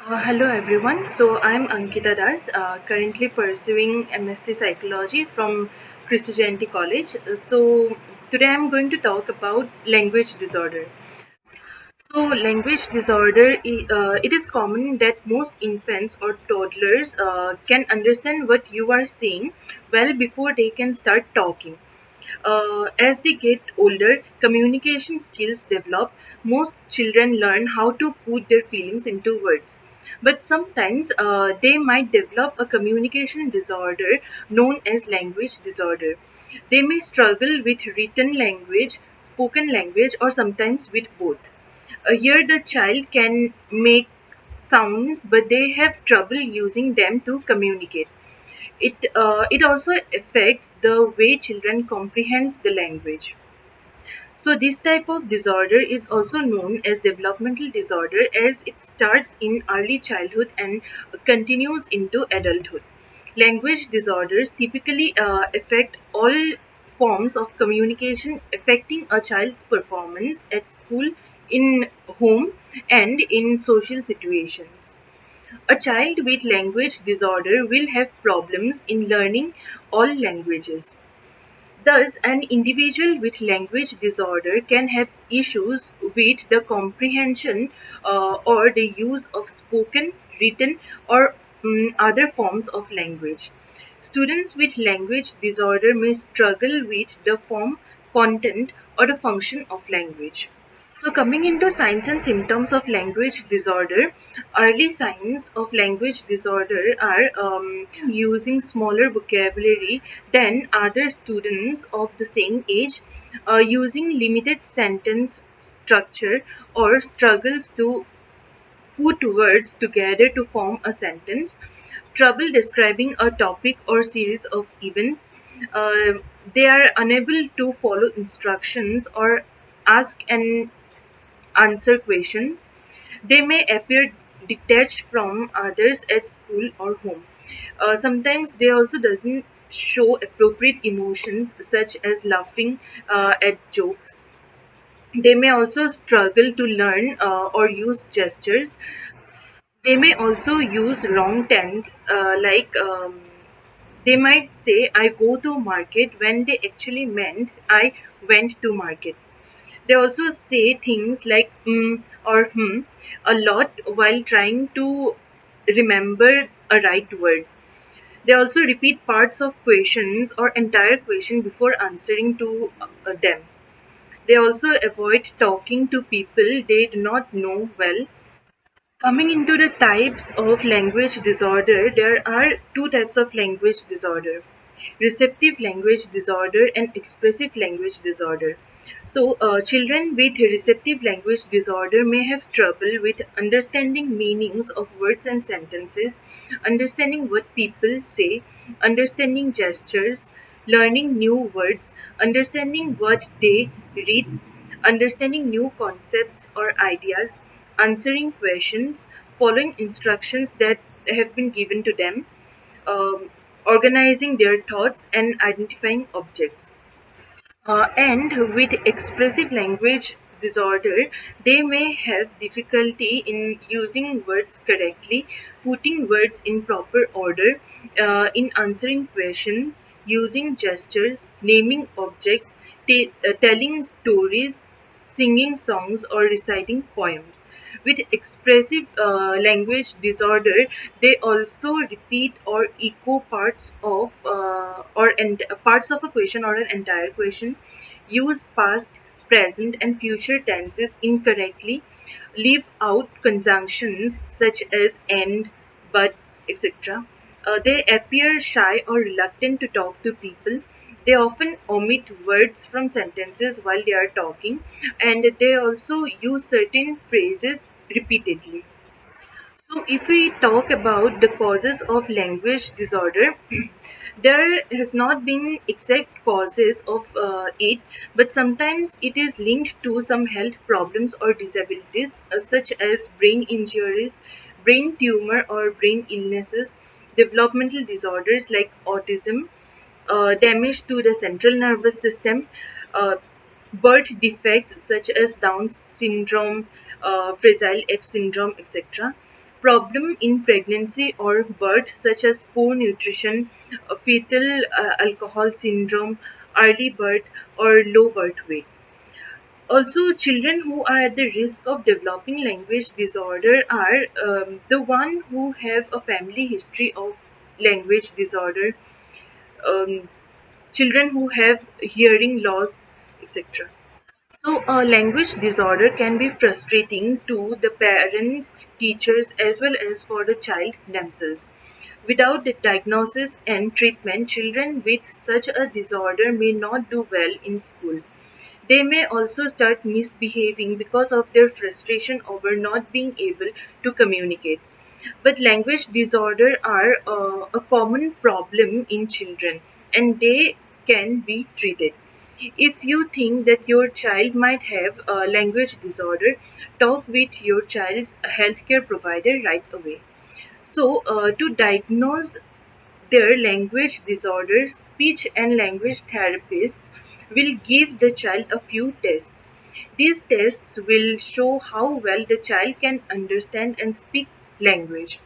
Hello everyone. So I'm Ankita Das, currently pursuing MSc Psychology from Christianity College. So today I'm going to talk about language disorder. So language disorder, it is common that most infants or toddlers can understand what you are saying well before they can start talking. As they get older, communication skills develop. Most children learn how to put their feelings into words. But sometimes they might develop a communication disorder known as language disorder. They may struggle with written language, spoken language, or sometimes with both. Here, the child can make sounds, but they have trouble using them to communicate. It also affects the way children comprehends the language. So this type of disorder is also known as developmental disorder as it starts in early childhood and continues into adulthood. Language disorders typically affect all forms of communication, affecting a child's performance at school, in home, and in social situations. A child with language disorder will have problems in learning all languages. Thus, an individual with language disorder can have issues with the comprehension or the use of spoken, written, or other forms of language. Students with language disorder may struggle with the form, content, or the function of language. So, coming into signs and symptoms of language disorder, early signs of language disorder are using smaller vocabulary than other students of the same age, using limited sentence structure, or struggles to put words together to form a sentence, trouble describing a topic or series of events. Uh, they are unable to follow instructions or ask and answer questions. They may appear detached from others at school or home. Sometimes they also doesn't show appropriate emotions such as laughing at jokes. They may also struggle to learn or use gestures. They may also use wrong tense, they might say I go to market when they actually meant I went to market. They also say things like or a lot while trying to remember a right word. They also repeat parts of questions or entire question before answering to them. They also avoid talking to people they do not know well. Coming into the types of language disorder, there are two types of language disorder: receptive language disorder and expressive language disorder. So, children with receptive language disorder may have trouble with understanding meanings of words and sentences, understanding what people say, understanding gestures, learning new words, understanding what they read, understanding new concepts or ideas, answering questions, following instructions that have been given to them, organizing their thoughts, and identifying objects. And with expressive language disorder, they may have difficulty in using words correctly, putting words in proper order, in answering questions, using gestures, naming objects, telling stories, singing songs, or reciting poems. With expressive language disorder, they also repeat or echo parts of a question or an entire question, use past, present, and future tenses incorrectly, leave out conjunctions such as and, but, etc. They appear shy or reluctant to talk to people. They often omit words from sentences while they are talking, and they also use certain phrases repeatedly. So, if we talk about the causes of language disorder, there has not been exact causes of it, but sometimes it is linked to some health problems or disabilities, such as brain injuries, brain tumor, or brain illnesses, developmental disorders like autism, damage to the central nervous system, uh, birth defects such as Down syndrome, Fragile X syndrome, etc. problem in pregnancy or birth, such as poor nutrition, fetal alcohol syndrome, early birth, or low birth weight. Also, children who are at the risk of developing language disorder are the one who have a family history of language disorder, um, children who have hearing loss, etc. So, a language disorder can be frustrating to the parents, teachers, as well as for the child themselves. Without the diagnosis and treatment, children with such a disorder may not do well in school. They may also start misbehaving because of their frustration over not being able to communicate. But language disorders are a common problem in children, and they can be treated. If you think that your child might have a language disorder, talk with your child's healthcare provider right away. So, to diagnose their language disorders, speech and language therapists will give the child a few tests. These tests will show how well the child can understand and speak language.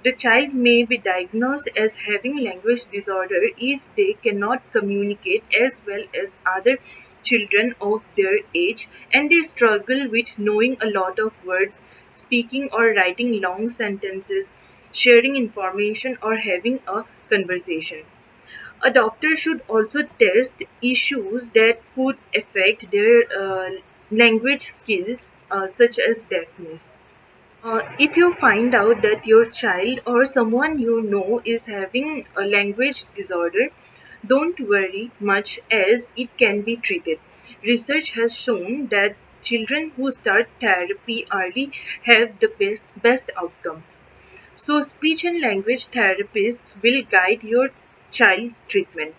The child may be diagnosed as having language disorder if they cannot communicate as well as other children of their age and they struggle with knowing a lot of words, speaking or writing long sentences, sharing information, or having a conversation. A doctor should also test issues that could affect their language skills, such as deafness. If you find out that your child or someone you know is having a language disorder, don't worry much as it can be treated. Research has shown that children who start therapy early have the best outcome. So, speech and language therapists will guide your child's treatment.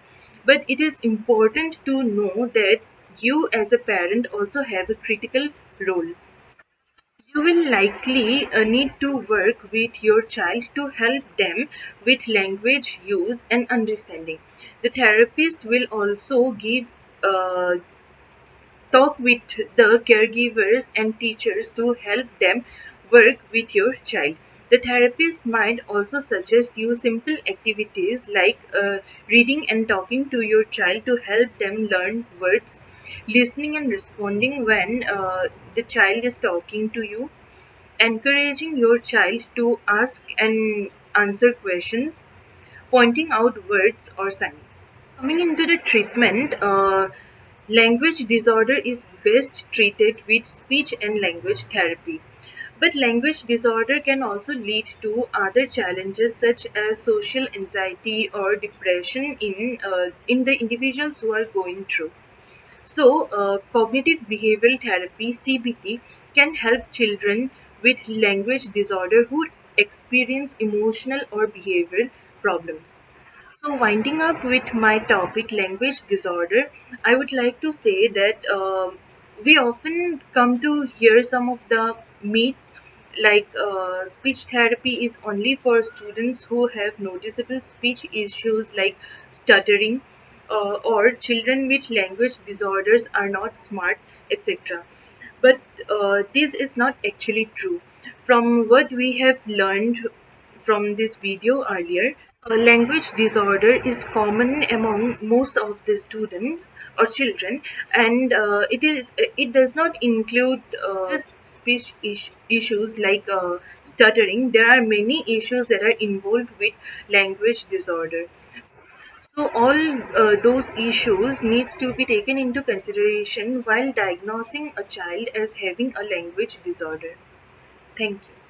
But it is important to know that you, as a parent, also have a critical role. You will likely need to work with your child to help them with language use and understanding. The therapist will also uh, talk with the caregivers and teachers to help them work with your child. The therapist might also suggest you simple activities like reading and talking to your child to help them learn words, listening and responding when the child is talking to you, encouraging your child to ask and answer questions, pointing out words or signs. Coming into the treatment, language disorder is best treated with speech and language therapy. But language disorder can also lead to other challenges such as social anxiety or depression in the individuals who are going through. So, cognitive behavioral therapy (CBT) can help children with language disorder who experience emotional or behavioral problems. So, winding up with my topic, language disorder, I would like to say that we often come to hear some of the myths like speech therapy is only for students who have noticeable speech issues like stuttering, or children with language disorders are not smart, etc. But this is not actually true. From what we have learned from this video earlier, a language disorder is common among most of the students or children, and it does not include just speech issues like stuttering. There are many issues that are involved with language disorder. So all those issues needs to be taken into consideration while diagnosing a child as having a language disorder. Thank you.